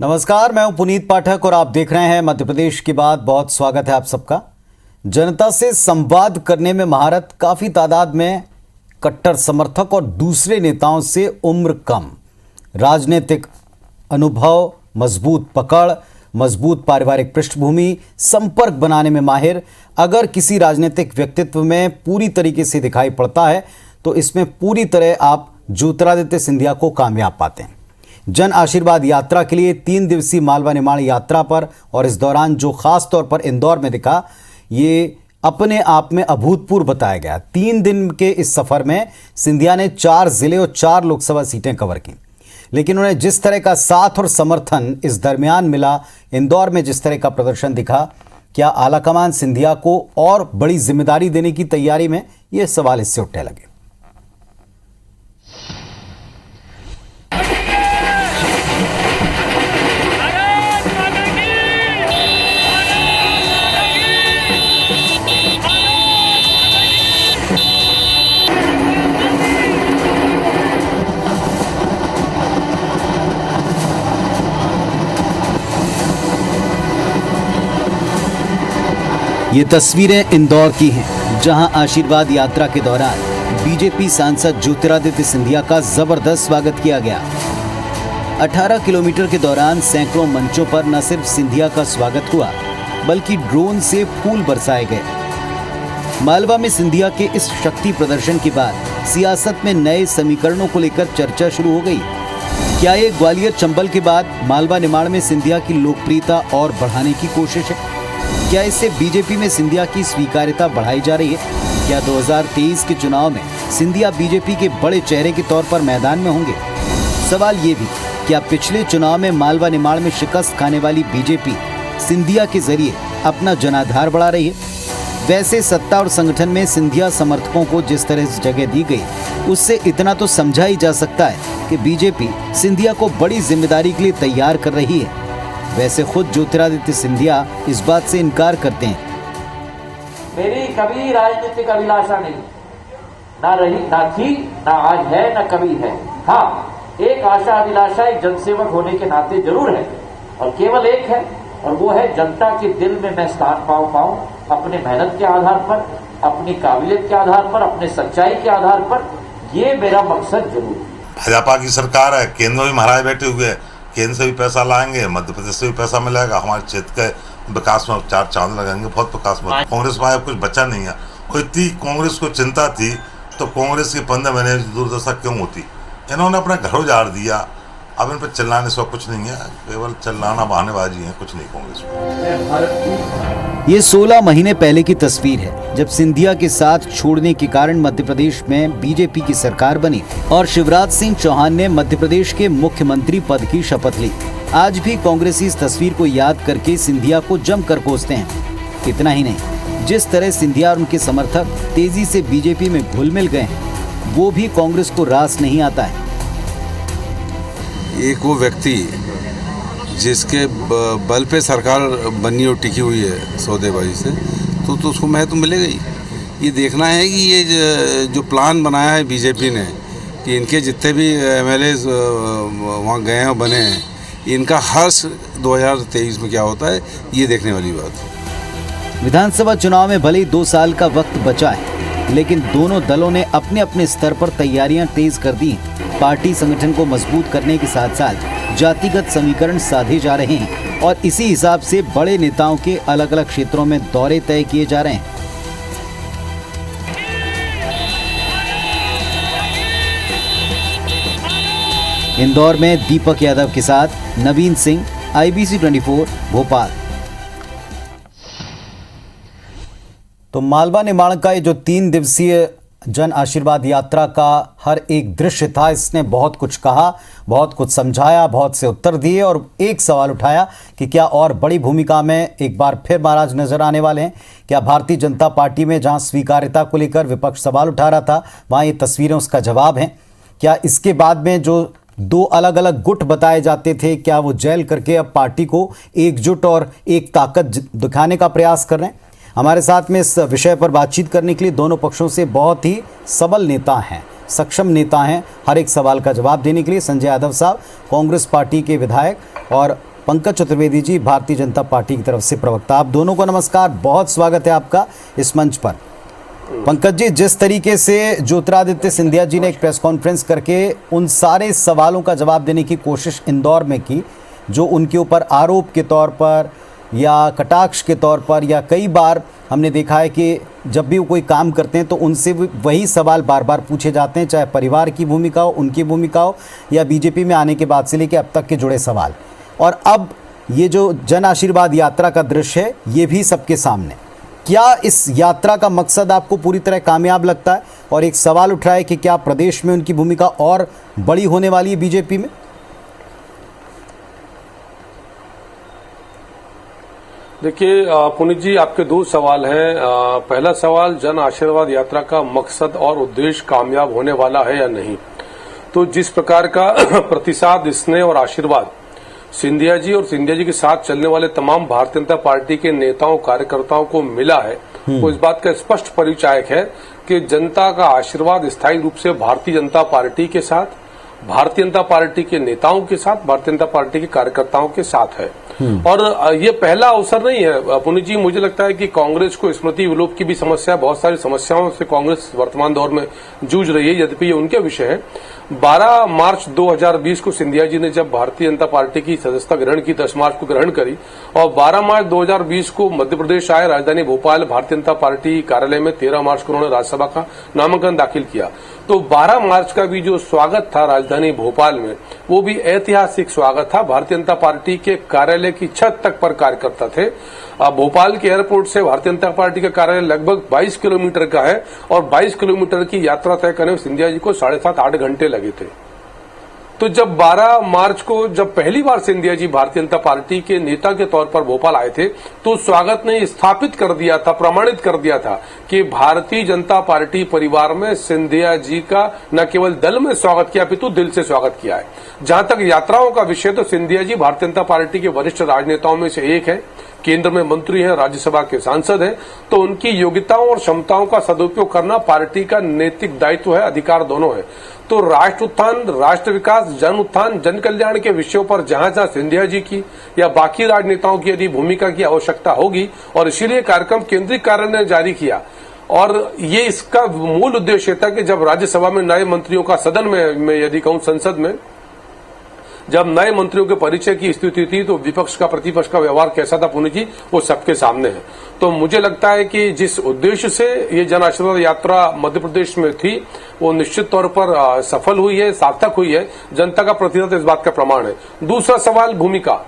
नमस्कार, मैं हूं पुनीत पाठक और आप देख रहे हैं मध्य प्रदेश की बात। बहुत स्वागत है आप सबका। जनता से संवाद करने में महारत, काफी तादाद में कट्टर समर्थक और दूसरे नेताओं से उम्र कम, राजनीतिक अनुभव, मजबूत पकड़, मजबूत पारिवारिक पृष्ठभूमि, संपर्क बनाने में माहिर। अगर किसी राजनीतिक व्यक्तित्व में पूरी तरीके से दिखाई पड़ता है तो इसमें पूरी तरह आप ज्योतिरादित्य सिंधिया को कामयाब पाते हैं। जन आशीर्वाद यात्रा के लिए 3 दिवसीय मालवा निमाड़ यात्रा पर और इस दौरान जो खास तौर पर इंदौर में दिखा, ये अपने आप में अभूतपूर्व बताया गया। 3 दिन के इस सफर में सिंधिया ने 4 जिले और 4 लोकसभा सीटें कवर की, लेकिन उन्हें जिस तरह का साथ और समर्थन इस दरमियान मिला, इंदौर में जिस तरह का प्रदर्शन दिखा, क्या आलाकमान सिंधिया को और बड़ी जिम्मेदारी देने की तैयारी में? ये सवाल इससे उठने लगे। ये तस्वीरें इंदौर की हैं, जहां आशीर्वाद यात्रा के दौरान बीजेपी सांसद ज्योतिरादित्य सिंधिया का जबरदस्त स्वागत किया गया। 18 किलोमीटर के दौरान सैकड़ों मंचों पर न सिर्फ सिंधिया का स्वागत हुआ, बल्कि ड्रोन से फूल बरसाए गए। मालवा में सिंधिया के इस शक्ति प्रदर्शन के बाद सियासत में नए समीकरणों को लेकर चर्चा शुरू हो गई। क्या ये ग्वालियर चंबल के बाद मालवा निमाड़ में सिंधिया की लोकप्रियता और बढ़ाने की कोशिश है? क्या इससे बीजेपी में सिंधिया की स्वीकार्यता बढ़ाई जा रही है? क्या 2023 के चुनाव में सिंधिया बीजेपी के बड़े चेहरे के तौर पर मैदान में होंगे? सवाल ये भी, क्या पिछले चुनाव में मालवा निमाड़ में शिकस्त खाने वाली बीजेपी सिंधिया के जरिए अपना जनाधार बढ़ा रही है? वैसे सत्ता और संगठन में सिंधिया समर्थकों को जिस तरह से जगह दी गई, उससे इतना तो समझा ही जा सकता है कि बीजेपी सिंधिया को बड़ी जिम्मेदारी के लिए तैयार कर रही है। वैसे खुद ज्योतिरादित्य सिंधिया इस बात से इनकार करते हैं। मेरी कभी राजनीतिक अभिलाषा नहीं, ना रही, ना थी, ना आज है, ना कभी है। हाँ, एक आशा अभिलाषा एक जनसेवक होने के नाते जरूर है, और केवल एक है, और वो है जनता के दिल में मैं स्थान पाऊं अपने मेहनत के आधार पर, अपनी काबिलियत के आधार पर, अपने सच्चाई के आधार पर। ये मेरा मकसद जरूर है। भाजपा की सरकार है, केंद्र में महाराज बैठे हुए हैं, केंद्र से भी पैसा लाएंगे, मध्य प्रदेश से भी पैसा मिलेगा, हमारे क्षेत्र के विकास में 4 चांद लगाएंगे, बहुत विकास में। कांग्रेस में कुछ बचा नहीं है। और इतनी कांग्रेस को चिंता थी तो कांग्रेस की 15 महीने दुर्दशा क्यों होती? इन्होंने अपना घर उजाड़ दिया। अब इन पर चिल्लाने से कुछ नहीं है, केवल चिल्लाना बहानेबाजी है, कुछ नहीं कांग्रेस में। ये 16 महीने पहले की तस्वीर है, जब सिंधिया के साथ छोड़ने के कारण मध्य प्रदेश में बीजेपी की सरकार बनी और शिवराज सिंह चौहान ने मध्य प्रदेश के मुख्यमंत्री पद की शपथ ली। आज भी कांग्रेसी इस तस्वीर को याद करके सिंधिया को जमकर कोसते हैं। इतना ही नहीं, जिस तरह सिंधिया और उनके समर्थक तेजी से बीजेपी में घुल मिल गए हैं, वो भी कांग्रेस को रास नहीं आता है। एक वो व्यक्ति जिसके बल पे सरकार बनी और टिकी हुई है सौदेबाजी से, तो उसको महत्व मिलेगा ही। ये देखना है कि ये जो प्लान बनाया है बीजेपी ने कि इनके जितने भी एमएलए वहाँ गए हैं बने हैं, इनका हर्ष 2023 में क्या होता है, ये देखने वाली बात है। विधानसभा चुनाव में भले ही 2 साल का वक्त बचा है, लेकिन दोनों दलों ने अपने अपने स्तर पर तैयारियां तेज कर दी। पार्टी संगठन को मजबूत करने के साथ साथ जातिगत समीकरण साधे जा रहे हैं और इसी हिसाब से बड़े नेताओं के अलग अलग क्षेत्रों में दौरे तय किए जा रहे हैं। इंदौर में दीपक यादव के साथ नवीन सिंह, IBC 24 भोपाल। तो मालवा निमाड़ का ये जो 3 दिवसीय जन आशीर्वाद यात्रा का हर एक दृश्य था, इसने बहुत कुछ कहा, बहुत कुछ समझाया, बहुत से उत्तर दिए और एक सवाल उठाया कि क्या और बड़ी भूमिका में एक बार फिर महाराज नजर आने वाले हैं? क्या भारतीय जनता पार्टी में जहां स्वीकार्यता को लेकर विपक्ष सवाल उठा रहा था, वहां ये तस्वीरें उसका जवाब हैं? क्या इसके बाद में जो 2 अलग अलग गुट बताए जाते थे, क्या वो जेल करके अब पार्टी को एकजुट और एक ताकत दिखाने का प्रयास कर रहे हैं? हमारे साथ में इस विषय पर बातचीत करने के लिए दोनों पक्षों से बहुत ही सबल नेता हैं, सक्षम नेता हैं, हर एक सवाल का जवाब देने के लिए संजय यादव साहब, कांग्रेस पार्टी के विधायक और पंकज चतुर्वेदी जी, भारतीय जनता पार्टी की तरफ से प्रवक्ता। आप दोनों को नमस्कार, बहुत स्वागत है आपका इस मंच पर। पंकज जी, जिस तरीके से ज्योतिरादित्य सिंधिया जी ने एक प्रेस कॉन्फ्रेंस करके उन सारे सवालों का जवाब देने की कोशिश इंदौर में की जो उनके ऊपर आरोप के तौर पर या कटाक्ष के तौर पर, या कई बार हमने देखा है कि जब भी वो कोई काम करते हैं तो उनसे वही सवाल बार बार पूछे जाते हैं, चाहे परिवार की भूमिका हो, उनकी भूमिका हो, या बीजेपी में आने के बाद से लेकर अब तक के जुड़े सवाल। और अब ये जो जन आशीर्वाद यात्रा का दृश्य है ये भी सबके सामने। क्या इस यात्रा का मकसद आपको पूरी तरह कामयाब लगता है? और एक सवाल उठ रहा है कि क्या प्रदेश में उनकी भूमिका और बड़ी होने वाली है बीजेपी में? देखिए पुनीत जी, आपके दो सवाल हैं। पहला सवाल, जन आशीर्वाद यात्रा का मकसद और उद्देश्य कामयाब होने वाला है या नहीं। तो जिस प्रकार का प्रतिसाद, स्नेह और आशीर्वाद सिंधिया जी और सिंधिया जी के साथ चलने वाले तमाम भारतीय जनता पार्टी के नेताओं कार्यकर्ताओं को मिला है, वो इस बात का स्पष्ट परिचायक है कि जनता का आशीर्वाद स्थायी रूप से भारतीय जनता पार्टी के साथ, भारतीय जनता पार्टी के नेताओं के साथ, भारतीय जनता पार्टी के कार्यकर्ताओं के साथ है। और ये पहला अवसर नहीं है पुनीत जी। मुझे लगता है कि कांग्रेस को स्मृति विलोप की भी समस्या, बहुत सारी समस्याओं से कांग्रेस वर्तमान दौर में जूझ रही है, यद्यपि ये उनके विषय है। 12 मार्च 2020 को सिंधिया जी ने जब भारतीय जनता पार्टी की सदस्यता ग्रहण की, 10 मार्च को ग्रहण करी, और 12 मार्च 2020 को मध्य प्रदेश आए, राजधानी भोपाल भारतीय जनता पार्टी कार्यालय में 13 मार्च को उन्होंने राज्यसभा का नामांकन दाखिल किया। तो 12 मार्च का भी जो स्वागत था राजधानी भोपाल में, वो भी ऐतिहासिक स्वागत था। भारतीय जनता पार्टी के कार्यालय की छत तक पर कार्यकर्ता थे। भोपाल के एयरपोर्ट से भारतीय जनता पार्टी का कार्यालय लगभग 22 किलोमीटर का है, और 22 किलोमीटर की यात्रा तय करने में सिंधिया जी को 7.5-8 घंटे लगे थे। तो जब 12 मार्च को जब पहली बार सिंधिया जी भारतीय जनता पार्टी के नेता के तौर पर भोपाल आए थे, तो स्वागत ने स्थापित कर दिया था, प्रमाणित कर दिया था कि भारतीय जनता पार्टी परिवार में सिंधिया जी का न केवल दल में स्वागत किया, अपितु दिल से स्वागत किया है। जहां तक यात्राओं का विषय, तो सिंधिया जी भारतीय जनता पार्टी के वरिष्ठ राजनेताओं में से एक है, केंद्र में मंत्री हैं, राज्यसभा के सांसद हैं, तो उनकी योग्यताओं और क्षमताओं का सदुपयोग करना पार्टी का नैतिक दायित्व है, अधिकार दोनों है। तो राष्ट्र उत्थान, राष्ट्र विकास, जन उत्थान, जन कल्याण के विषयों पर जहां जहां सिंधिया जी की या बाकी राजनेताओं की यदि भूमिका की आवश्यकता होगी, और इसीलिए कार्यक्रम केंद्रीय कार्यालय ने जारी किया। और ये इसका मूल उद्देश्य था कि जब राज्यसभा में नए मंत्रियों का, सदन में यदि कहूं संसद में जब नए मंत्रियों के परिचय की स्थिति थी, तो विपक्ष का, प्रतिपक्ष का व्यवहार कैसा था पुनीत जी, वो सबके सामने है। तो मुझे लगता है कि जिस उद्देश्य से ये जन आशीर्वाद यात्रा मध्य प्रदेश में थी, वो निश्चित तौर पर सफल हुई है, सार्थक हुई है। जनता का प्रतिशत इस बात का प्रमाण है। दूसरा सवाल, भूमिका।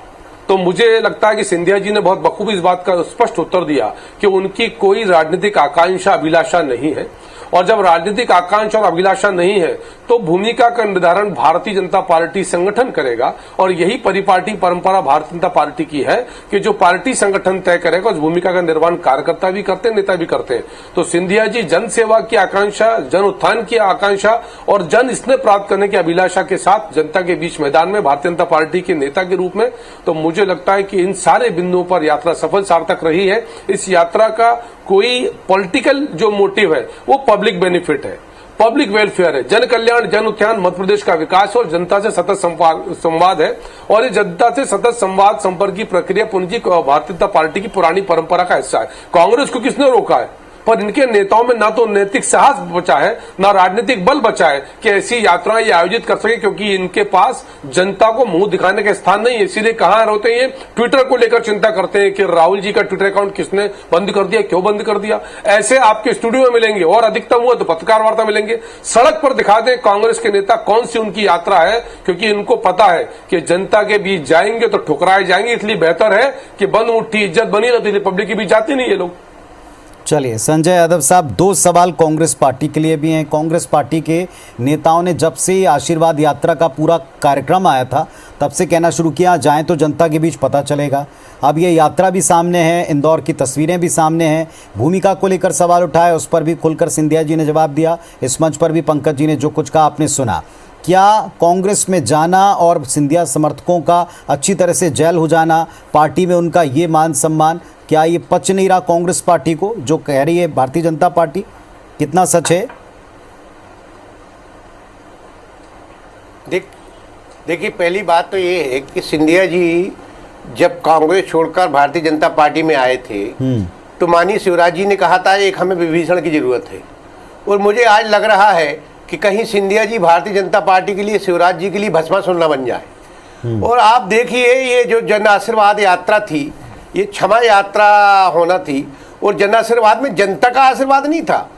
तो मुझे लगता है कि सिंधिया जी ने बहुत बखूबी इस बात का स्पष्ट उत्तर दिया कि उनकी कोई राजनीतिक आकांक्षा, अभिलाषा नहीं है। और जब राजनीतिक आकांक्षा और अभिलाषा नहीं है, तो भूमिका का निर्धारण भारतीय जनता पार्टी संगठन करेगा। और यही परिपाटी परंपरा भारतीय जनता पार्टी की है कि जो पार्टी संगठन तय करेगा, उस भूमिका का निर्वहन कार्यकर्ता भी करते हैं, नेता भी करते हैं। तो सिंधिया जी जन सेवा की आकांक्षा, जन उत्थान की आकांक्षा और जन स्नेह प्राप्त करने की अभिलाषा के साथ जनता के बीच मैदान में भारतीय जनता पार्टी के नेता के रूप में, तो मुझे लगता है कि इन सारे बिंदुओं पर यात्रा सफल सार्थक रही है। इस यात्रा का कोई पॉलिटिकल जो मोटिव है, वो पब्लिक बेनिफिट है, पब्लिक वेलफेयर है, जन कल्याण, जन उत्थान, मध्य प्रदेश का विकास और जनता से सतत संवाद है। और ये जनता से सतत संवाद, संपर्क की प्रक्रिया पुंजी भारतीय जनता पार्टी की पुरानी परंपरा का हिस्सा है। कांग्रेस को किसने रोका है? पर इनके नेताओं में ना तो नैतिक साहस बचा है, ना राजनीतिक बल बचा है कि ऐसी यात्राएं ये आयोजित कर सके, क्योंकि इनके पास जनता को मुंह दिखाने का स्थान नहीं है। इसीलिए कहां रहते हैं, ट्विटर को लेकर चिंता करते हैं कि राहुल जी का ट्विटर अकाउंट किसने बंद कर दिया, क्यों बंद कर दिया। ऐसे आपके स्टूडियो में मिलेंगे, और अधिकतम हुआ तो पत्रकार वार्ता मिलेंगे। सड़क पर दिखा दें कांग्रेस के नेता कौन सी उनकी यात्रा है, क्योंकि इनको पता है कि जनता के बीच जाएंगे तो ठुकराए जाएंगे। इसलिए बेहतर है कि बंद मुट्ठी इज्जत बनी रहती, पब्लिक के बीच जाते नहीं ये लोग। चलिए संजय यादव साहब, दो सवाल कांग्रेस पार्टी के लिए भी हैं। कांग्रेस पार्टी के नेताओं ने जब से आशीर्वाद यात्रा का पूरा कार्यक्रम आया था, तब से कहना शुरू किया, जाएं तो जनता के बीच पता चलेगा। अब ये यात्रा भी सामने है, इंदौर की तस्वीरें भी सामने हैं, भूमिका को लेकर सवाल उठाए, उस पर भी खुलकर सिंधिया जी ने जवाब दिया। इस मंच पर भी पंकज जी ने जो कुछ कहा आपने सुना। क्या कांग्रेस में जाना और सिंधिया समर्थकों का अच्छी तरह से जेल हो जाना, पार्टी में उनका ये मान सम्मान, क्या ये पच नहीं रहा कांग्रेस पार्टी को, जो कह रही है भारतीय जनता पार्टी? कितना सच है? देखिए, पहली बात तो ये है कि सिंधिया जी जब कांग्रेस छोड़कर भारतीय जनता पार्टी में आए थे तो माननीय शिवराज जी ने कहा था एक हमें विभीषण की जरूरत है, और मुझे आज लग रहा है कि कहीं सिंधिया जी भारतीय जनता पार्टी के लिए शिवराज जी के लिए भस्मासुर न बन जाए। और आप देखिए ये जो जन आशीर्वाद यात्रा थी, ये क्षमा यात्रा होना थी, और जन आशीर्वाद में जनता का आशीर्वाद नहीं था,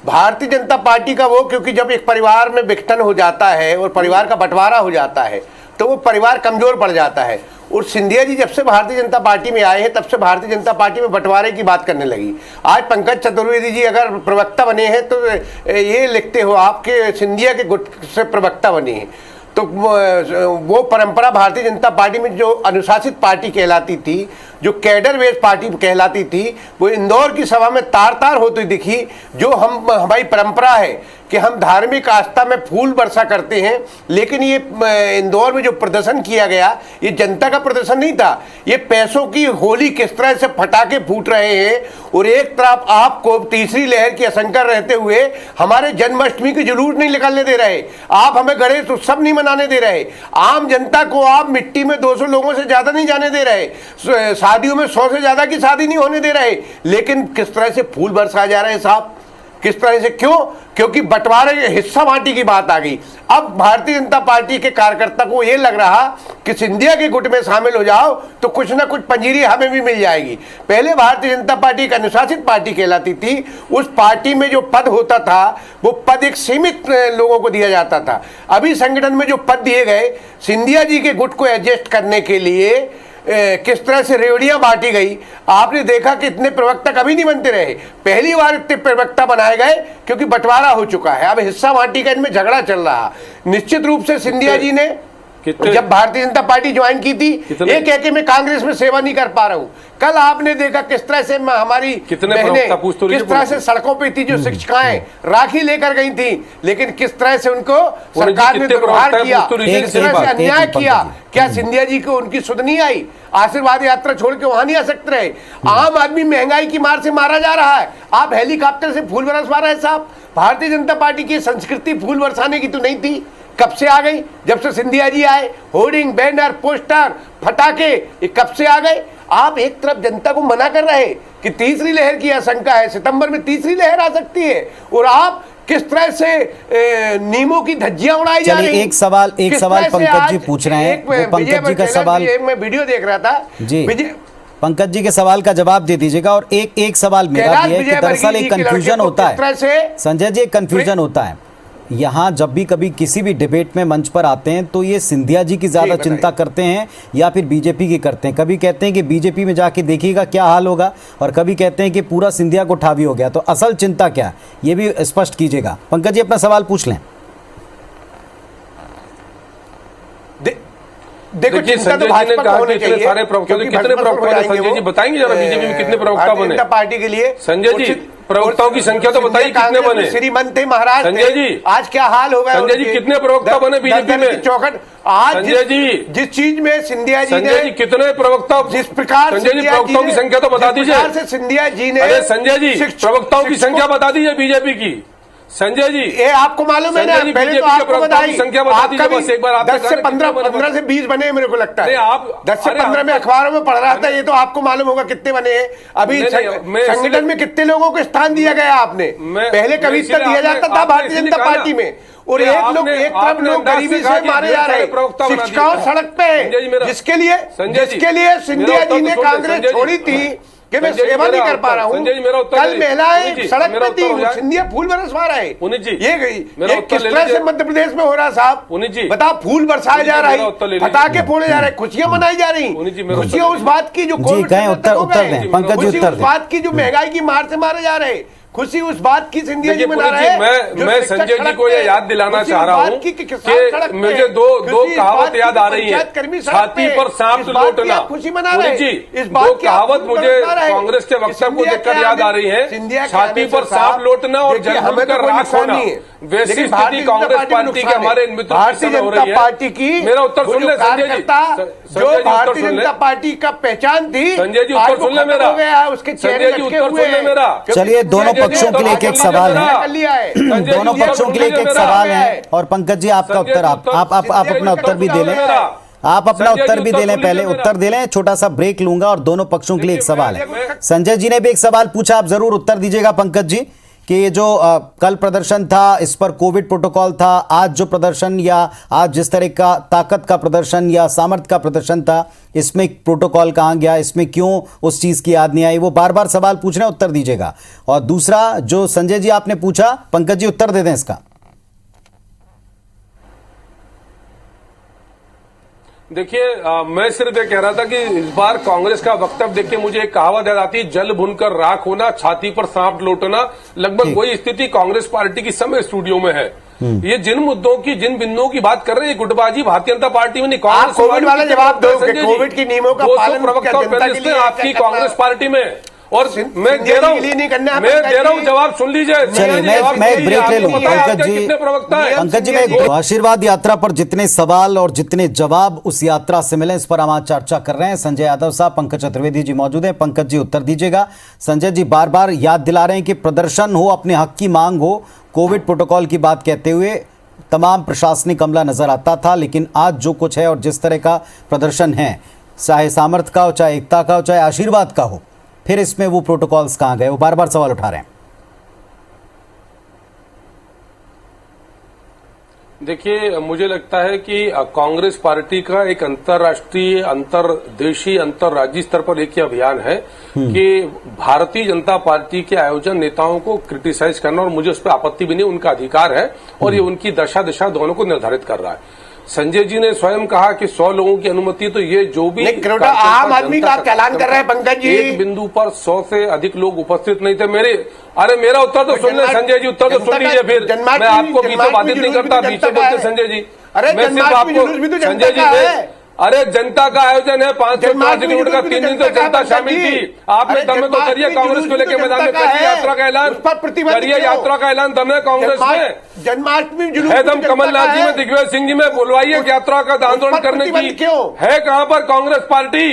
भारतीय जनता पार्टी का वो, क्योंकि जब एक परिवार में विघटन हो जाता है और परिवार का बंटवारा हो जाता है तो वो परिवार कमजोर पड़ जाता है। और सिंधिया जी जब से भारतीय जनता पार्टी में आए हैं तब से भारतीय जनता पार्टी में बंटवारे की बात करने लगी। आज पंकज चतुर्वेदी जी अगर प्रवक्ता बने हैं तो ये लिखते हो आपके सिंधिया के गुट से प्रवक्ता बने हैं, तो वो परंपरा भारतीय जनता पार्टी में जो अनुशासित पार्टी कहलाती थी, जो कैडर बेस्ड पार्टी कहलाती थी, वो इंदौर की सभा में तार तार होती दिखी। जो हमारी परंपरा है कि हम धार्मिक आस्था में फूल वर्षा करते हैं, लेकिन ये इंदौर में जो प्रदर्शन किया गया ये जनता का प्रदर्शन नहीं था, ये पैसों की होली किस तरह से फटाके फूट रहे हैं। और एक तरफ आपको तीसरी लहर की आशंका रहते हुए हमारे जन्माष्टमी के जुलूस नहीं निकालने दे रहे, आप हमें गणेश उत्सव नहीं मनाने दे रहे, आम जनता को आप मिट्टी में 200 लोगों से ज्यादा नहीं जाने दे रहे, शादियों में 100 से ज्यादा की शादी नहीं होने दे रहे, लेकिन किस तरह से फूल बरसाए जा रहे हैं साहब, किस तरह से, क्यों? क्योंकि बंटवारे हिस्सा बांटी की बात आ गई। अब भारतीय जनता पार्टी के कार्यकर्ता को यह लग रहा कि सिंधिया के गुट में शामिल हो जाओ तो कुछ ना कुछ पंजीरी हमें भी मिल जाएगी। पहले भारतीय जनता पार्टी एक अनुशासित पार्टी कहलाती थी, उस पार्टी में जो पद होता था वो पद एक सीमित लोगों को दिया जाता था। अभी संगठन में जो पद दिए गए, सिंधिया जी के गुट को एडजस्ट करने के लिए किस तरह से रेवड़ियां बांटी गई, आपने देखा कि इतने प्रवक्ता कभी नहीं बनते रहे, पहली बार इतने प्रवक्ता बनाए गए क्योंकि बंटवारा हो चुका है। अब हिस्सा बांटी का इनमें झगड़ा चल रहा। निश्चित रूप से सिंधिया जी ने जब भारतीय जनता पार्टी ज्वाइन की थी ये कह के मैं कांग्रेस में सेवा नहीं कर पा रहा हूं, कल आपने देखा किस तरह से हमारी बहनें किस तरह से सड़कों पे थी, जो शिक्षिकाएं राखी लेकर गई थी, लेकिन किस तरह से उनको सरकार ने दुर्व्यवहार किया, किस तरह से अन्याय किया। क्या सिंधिया जी को उनकी सुध नहीं आई? आशीर्वाद यात्रा छोड़ के वहां नहीं आ सकते रहे? आम आदमी महंगाई की मार से मारा जा रहा है, आप हेलीकॉप्टर से फूल बरसवा रहे हैं साहब। भारतीय जनता पार्टी की संस्कृति फूल बरसाने की तो नहीं थी, कब से आ गई? जब से सिंधिया जी आए, होर्डिंग, बैनर, पोस्टर, फटाके, ये कब से आ गए? आप एक तरफ जनता को मना कर रहे कि तीसरी लहर की आशंका है, सितंबर में तीसरी लहर आ सकती है, और आप किस तरह से नीमों की धज्जियां उड़ाई जा रही हैं। एक सवाल पंकज जी पूछ रहे हैं, वो पंकज जी का सवाल मैं वीडियो देख रहा था जी, पंकज जी के सवाल का जवाब दे दीजिएगा। और एक सवाल मेरा भी है कि दरअसल एक कंफ्यूजन होता है संजय जी, एक कंफ्यूजन होता है यहाँ जब भी कभी किसी भी डिबेट में मंच पर आते हैं तो ये सिंधिया जी की ज्यादा चिंता करते हैं या फिर बीजेपी की करते हैं। कभी कहते हैं कि बीजेपी में जाके देखिएगा क्या हाल होगा, और कभी कहते हैं कि पूरा सिंधिया को ठावी हो गया। तो असल चिंता क्या है ये भी स्पष्ट कीजिएगा। पंकज जी अपना सवाल पूछ लें। देखो चिंता तो भाजपा को होनी चाहिए, सारे प्रवक्ता कितने प्रवक्ता संजय जी बताएंगे जरा, बीजेपी में कितने प्रवक्ता बने पार्टी के लिए? संजय जी प्रवक्ताओं की संख्या तो बताइए कितने बने? श्रीमंत थे महाराज संजय जी, आज क्या हाल होगा? संजय जी कितने प्रवक्ता बने बीजेपी में? चौखट आज संजय जी जिस चीज में सिंधिया जी ने कितने प्रवक्ता, जिस प्रकार संजय जी प्रवक्ताओं की संख्या तो बता दीजिए। सिंधिया जी ने, अरे संजय जी प्रवक्ताओं की संख्या बता दीजिए बीजेपी की। संजय जी ये आपको मालूम है ना, पहले तो आपको बताइए संख्या बता दीजिए बस एक बार। 10 से 15 से 20 बने मेरे को लगता है। आप 10 से 15 में अखबारों में पढ़ रहा था, ये तो आपको मालूम होगा कितने बने हैं। अभी संगठन में कितने लोगों को स्थान दिया गया आपने? पहले कभी इतना दिया जाता था भारतीय जनता पार्टी में, और एक तरफ लोग गरीबी से मारे जा रहे, शिक्षिकाओं सड़क पे, जिसके लिए सिंधिया जी ने कांग्रेस छोड़ी थी कि मैं सेवा नहीं कर पा रहा हूँ। कल महिलाएं सड़क पे थी, सिंधिया फूल बरसवा रहे। ये किस तरह से मध्य प्रदेश में हो रहा साहब? बताओ, फूल बरसाए जा रहे, पटाखे फोड़े जा रहे, खुशियां मनाई जा रही। खुशियां उस बात की जो उत्तर दें पंकज जी, उत्तर उस बात की जो महंगाई की मार से मारे जा रहे, खुशी उस बात की सिंधिया जी मना रहे हैं। मैं संजय जी को ये याद दिलाना चाह रहा हूँ कि मुझे दो कहावत याद आ रही है। छाती पर सांप लौटना, खुशी मना रहे जी, दो कहावत मुझे कांग्रेस के वक्तव्य को देखकर याद आ रही है। छाती पर सांप लौटना और जनता का राख होना, वैसी स्थिति कांग्रेस पार्टी के हमारे भारतीय जनता पार्टी की। मेरा उत्तर सुन ले संजय जी, जो भारतीय जनता पार्टी का पहचान थी, संजय जी उत्तर सुन ले मेरा, उसके संजय जी उत्तर सुन ले मेरा। चलिए दोनों पक्षों के लिए एक सवाल है, दोनों पक्षों के लिए एक सवाल है, और पंकज जी आपका उत्तर आप अपना उत्तर भी दे लें। आप अपना संजय उत्तर जी, भी दे लें, तो पहले लीजिए उत्तर दे लें, छोटा सा ब्रेक लूंगा और दोनों पक्षों के लिए एक देखिए, सवाल है। मैं- संजय जी ने भी एक सवाल पूछा, आप जरूर उत्तर दीजिएगा पंकज जी, कि ये जो कल प्रदर्शन था इस पर कोविड प्रोटोकॉल था, आज जो प्रदर्शन या आज जिस तरह का ताकत का प्रदर्शन या सामर्थ्य का प्रदर्शन था, इसमें प्रोटोकॉल कहाँ गया, इसमें क्यों उस चीज की याद नहीं आई? वो बार बार सवाल पूछ रहे हैं, उत्तर दीजिएगा। और दूसरा जो संजय जी आपने पूछा, पंकज जी उत्तर दे दें इसका। देखिए, मैं सिर्फ ये कह रहा था कि इस बार कांग्रेस का वक्तव्य देख के मुझे एक कहावत याद आती है, जल भुनकर राख होना, छाती पर सांप लौटना। लगभग वही स्थिति कांग्रेस पार्टी की समय स्टूडियो में है। ये जिन मुद्दों की, जिन बिंदुओं की बात कर रहे हैं, गुटबाजी भारतीय जनता पार्टी में नहीं, आप कोविड वाला जवाब दो कि संजय जी, कोविड की नियमों का 200 पालन प्रवक्ता क्या जनता के लिए आपकी क्या करना? कांग्रेस पार्टी में, और मैं सिंधिया दे रहा जी के लिए नहीं करना है, हूँ, मैं पंकज दे रहा हूँ, जी। जवाब सुन लीजिए। चलिए मैं एक ब्रेक ले लूं। पंकज जी, कितने प्रवक्ता है? पंकज जी, मैं एक आशीर्वाद यात्रा पर जितने सवाल और जितने जवाब उस यात्रा से मिले, इस पर हम आज चर्चा कर रहे हैं। संजय यादव साहब, पंकज चतुर्वेदी जी मौजूद हैं। पंकज जी उत्तर दीजिएगा। संजय जी बार बार याद दिला रहे हैं कि प्रदर्शन हो, अपने हक की मांग हो, कोविड प्रोटोकॉल की बात कहते हुए तमाम प्रशासनिक अमला नजर आता था, लेकिन आज जो कुछ है और जिस तरह का प्रदर्शन है, चाहे सामर्थ्य का हो, चाहे एकता का हो, चाहे आशीर्वाद का हो, फिर इसमें वो प्रोटोकॉल्स कहां गए? वो बार बार सवाल उठा रहे हैं। देखिए, मुझे लगता है कि कांग्रेस पार्टी का एक अंतर्राष्ट्रीय, अंतर्देशीय, अंतर्राज्यीय स्तर पर एक ही अभियान है कि भारतीय जनता पार्टी के आयोजन नेताओं को क्रिटिसाइज करना, और मुझे उस पर आपत्ति भी नहीं, उनका अधिकार है और ये उनकी दशा दिशा दोनों को निर्धारित कर रहा है। संजय जी ने स्वयं कहा कि 100 लोगों की अनुमति, तो ये जो भी आम आदमी का आप ऐलान कर रहे हैं पंकज जी। एक बिंदु पर 100 से अधिक लोग उपस्थित नहीं थे। मेरा उत्तर तो सुन ले संजय जी, उत्तर तो सुन लीजिए, फिर मैं आपको बीचों बाधित नहीं करता, बीचों बोलते संजय जी। मैं सिर्फ आपको, संजय जी, अरे जनता का आयोजन है, 550 किलोमीटर का, 3 दिन तो जनता शामिल थी। आपने दम में तो करिए कांग्रेस को लेकर मैदान में, करिए यात्रा का ऐलान, करिए यात्रा का ऐलान, दम है कांग्रेस में, जन्माष्टमी है दम कमलनाथ जी में, दिग्विजय सिंह जी में, बुलवाइए यात्रा का आंदोलन करने की। है कहां पर कांग्रेस पार्टी?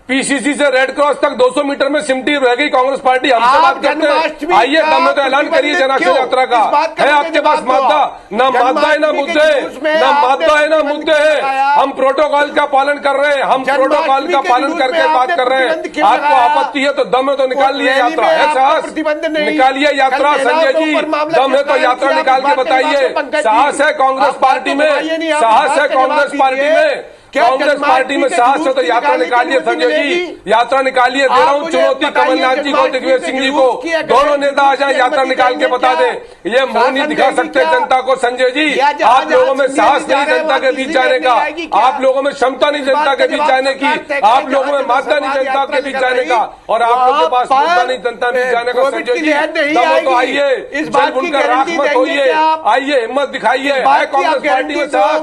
पीसीसी से रेड क्रॉस तक 200 मीटर में सिमटी रह गई कांग्रेस पार्टी। हमसे बात करते हैं, आइए दम में तो ऐलान करिए जन आशीर्वाद यात्रा का। है आपके पास मादा? ना मादा है ना मुद्दे, ना मादा है ना मुद्दे है। हम प्रोटोकॉल का पालन कर रहे हैं, हम प्रोटोकॉल का पालन करके बात कर रहे हैं। आपको आपत्ति है तो दम है तो निकाल लिए यात्रा। है साहस? निकालिए यात्रा संजय जी, दम है तो यात्रा निकाल के बताइए। साहस है कांग्रेस पार्टी में, साहस है कांग्रेस पार्टी में, कांग्रेस पार्टी में साहस है तो यात्रा निकालिए संजय जी, यात्रा निकालिए। दे रहा हूं चुनौती कमलनाथ जी को, दिग्विजय सिंह जी को, दोनों नेता आ जाए, यात्रा निकाल के बता दें। ये मुंह नहीं दिखा सकते जनता को संजय जी। आप लोगों में साहस नहीं जनता के बीच जाने का, आप लोगों में क्षमता नहीं जनता के बीच जाने की, आप लोगों में मादा नहीं जनता के बीच जाने का, और आप लोगों के पास मुद्दा नहीं जनता के बीच जाने का। संजय जी दम हो तो आइए, जल बुनकर राख मत होइए, आइए हिम्मत दिखाइए। है कांग्रेस पार्टी में साहस।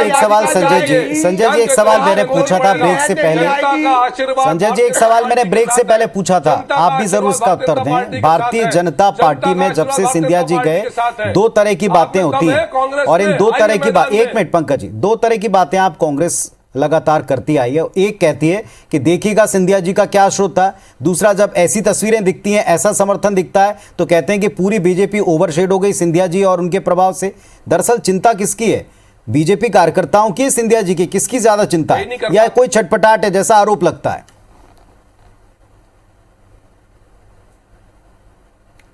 एक सवाल संजय जी, एक सवाल मैंने पूछा था ब्रेक से पहले। संजय जी, एक सवाल मैंने ब्रेक से पहले पूछा था, आप भी जरूर इसका उत्तर दें। भारतीय जनता पार्टी में जब से सिंधिया जी गए, 2 तरह की बातें होती हैं, और इन 2 तरह की बात, एक मिनट पंकज जी, 2 तरह की बातें आप कांग्रेस लगातार करती आई है। एक कहती है कि देखिएगा सिंधिया जी का क्या श्रोता है, दूसरा जब ऐसी तस्वीरें दिखती हैं, ऐसा समर्थन दिखता है, तो कहते हैं कि पूरी बीजेपी ओवरशेड हो गई सिंधिया जी और उनके प्रभाव से। दरअसल चिंता किसकी है? बीजेपी कार्यकर्ताओं की, सिंधिया जी की? किसकी ज्यादा चिंता है, या कोई छटपटाहट है जैसा आरोप लगता है?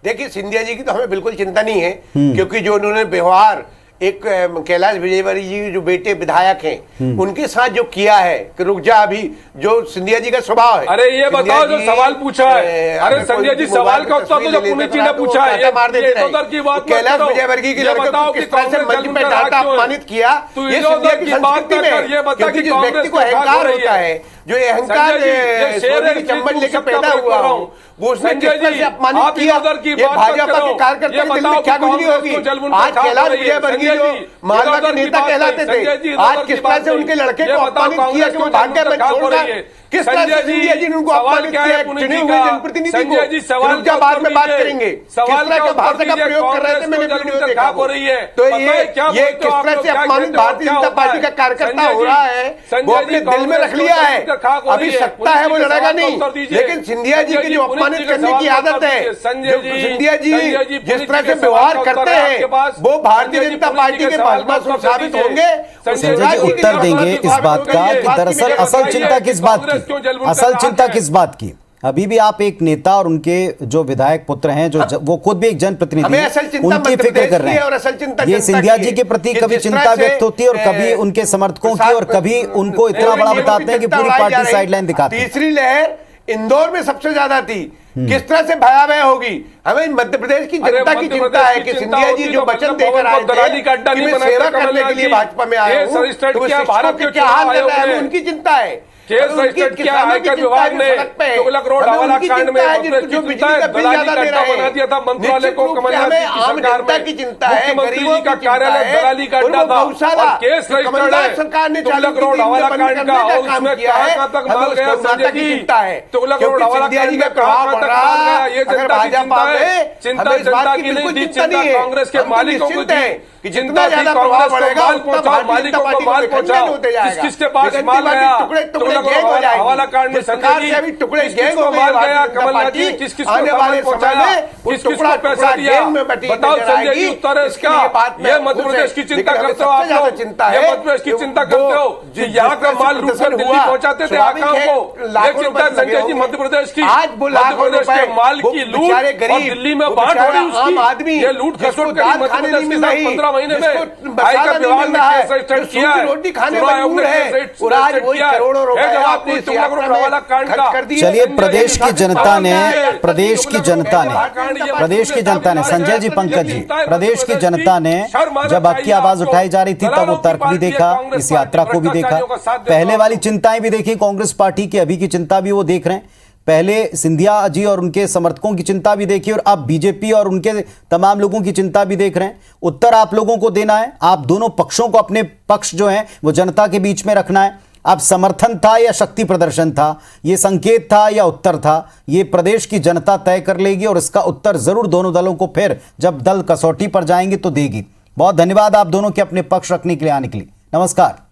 देखिए, सिंधिया जी की तो हमें बिल्कुल चिंता नहीं है, क्योंकि जो उन्होंने व्यवहार एक कैलाश विजयवर्गीय जी जो बेटे विधायक हैं उनके साथ जो किया है कि रुक जा, अभी जो सिंधिया जी का स्वभाव है। अरे ये बताओ जो सवाल पूछा है, अरे संजय जी सवाल का उत्तर तो पुनीत जी ने पूछा है, ये मार देते हैं। कैलाश विजयवर्गीय के लड़के को किस तरह से मंच पे डांटा, अपमानित किया, ये सिंधिया की संस्कृति में, क्योंकि जिस व्यक्ति को अहंकार होता है, जो अहंकार चम्मच लेकर पैदा हुआ हो, वो उसने किस तरह से अपमानित किया। ये भाजपा के कार्यकर्ता के दिल में क्या गुजरी होगी? आज कैलाश विजयवर्गीय जो मालवा के नेता कहलाते थे, आज किस तरह से उनके लड़के को अपमानित किया कि वो भाग्य में छोड़ रहा है। किस तरह से सिंधिया जी ने उनको अपमानित किया, चुने हुए जनप्रतिनिधि को। उनका बाद में बात करेंगे किस तरह का भाषा का प्रयोग कर रहे थे, मैंने वीडियो देखा। तो ये किस तरह से अपमानित भारतीय जनता पार्टी का कार्यकर्ता हो रहा है, वो अपने दिल में रख लिया है। अभी सत्ता है वो लड़ेगा नहीं, लेकिन सिंधिया जी की जो अपमानित करने की आदत है, जो सिंधिया जी जिस तरह से व्यवहार करते हैं, वो भारतीय जनता पार्टी के भाजपा से साबित होंगे। संजय जी उत्तर देंगे इस बात का कि दरअसल असल चिंता किस बात की, असल चिंता किस बात की। अभी भी आप एक नेता और उनके जो विधायक पुत्र हैं, जो वो खुद भी एक जनप्रतिनिधि हैं, उनकी फिक्र कर रहे हैं। ये सिंधिया जी के प्रति कभी चिंता व्यक्त होती है और कभी उनके समर्थकों की, और कभी उनको इतना बड़ा बताते हैं कि पूरी पार्टी साइडलाइन दिखाती है। तीसरी लहर इंदौर में सबसे ज्यादा थी, किस तरह से भयावह होगी। हमें मध्य प्रदेश की जनता की चिंता है कि सिंधिया जी जो वचन देकर आए थे कि मैं सेवा करने के लिए भाजपा में आया हूं, तो भारत के क्या हाल कर रहा है, उनकी चिंता है। आयकर विभाग ने तुगलक रोड हवाला कांड में जो बिजली का बिल ज्यादा दे रहे बना दिया था मंत्रालय को, कमलनाथ की सरकार की चिंता है, गरीबों का कार्यालय दलाली का अड्डा था और केस रजिस्टर्ड सरकार ने तुगलक रोड हवाला कांड का, और उसमें कहां तक माल गया संजय जी, तुगलक रोड हवाला कांड में कहां तक माल गया, ये जनता की चिंता है। चिंता जनता की नहीं थी, चिंता कांग्रेस के मालिकों की थी कि जितना ज्यादा कांग्रेस को माल पहुंचाओ, मालिकों को माल पहुंचाओ, किसके पास माल गया हवाला कांड में संजय जी, किस को माल गया कमलनाथ जी, किस को माल पहुंचाया, किस को पैसा दिया, बताओ संजय जी उत्तर है इसका। ये मध्य प्रदेश की चिंता करते हो आप लोग, ये मध्य प्रदेश की चिंता करते हो कि यहाँ का माल लूट कर दिल्ली पहुंचाते थे आकाम को, ये चिंता है संजय जी मध्य प्रदेश की। मध्य प्रदेश के माल की लूट और दिल्ली में बांट हो रही उसकी, ये लूट खसोट कर मध्य प्रदेश के साथ 15 महीने में आयकर विभाग ने केस रजिस्टर्ड किया है, चुनाव आयोग ने केस रजिस्टर्ड किया है। जवाब चलिए, प्रदेश की जनता ने संजय जी, पंकज जी, प्रदेश की जनता ने जब आपकी आवाज उठाई जा रही थी तब वो तर्क भी देखा, इस यात्रा को भी देखा, पहले वाली चिंताएं भी देखी कांग्रेस पार्टी की, अभी की चिंता भी वो देख रहे हैं। पहले सिंधिया जी और उनके समर्थकों की चिंता भी देखी और अब बीजेपी और उनके तमाम लोगों की चिंता भी देख रहे हैं। उत्तर आप लोगों को देना है, आप दोनों पक्षों को, अपने पक्ष जो है वो जनता के बीच में रखना है। अब समर्थन था या शक्ति प्रदर्शन था, ये संकेत था या उत्तर था, ये प्रदेश की जनता तय कर लेगी और इसका उत्तर जरूर दोनों दलों को फिर जब दल कसौटी पर जाएंगे तो देगी। बहुत धन्यवाद आप दोनों के अपने पक्ष रखने के लिए आने के लिए। नमस्कार।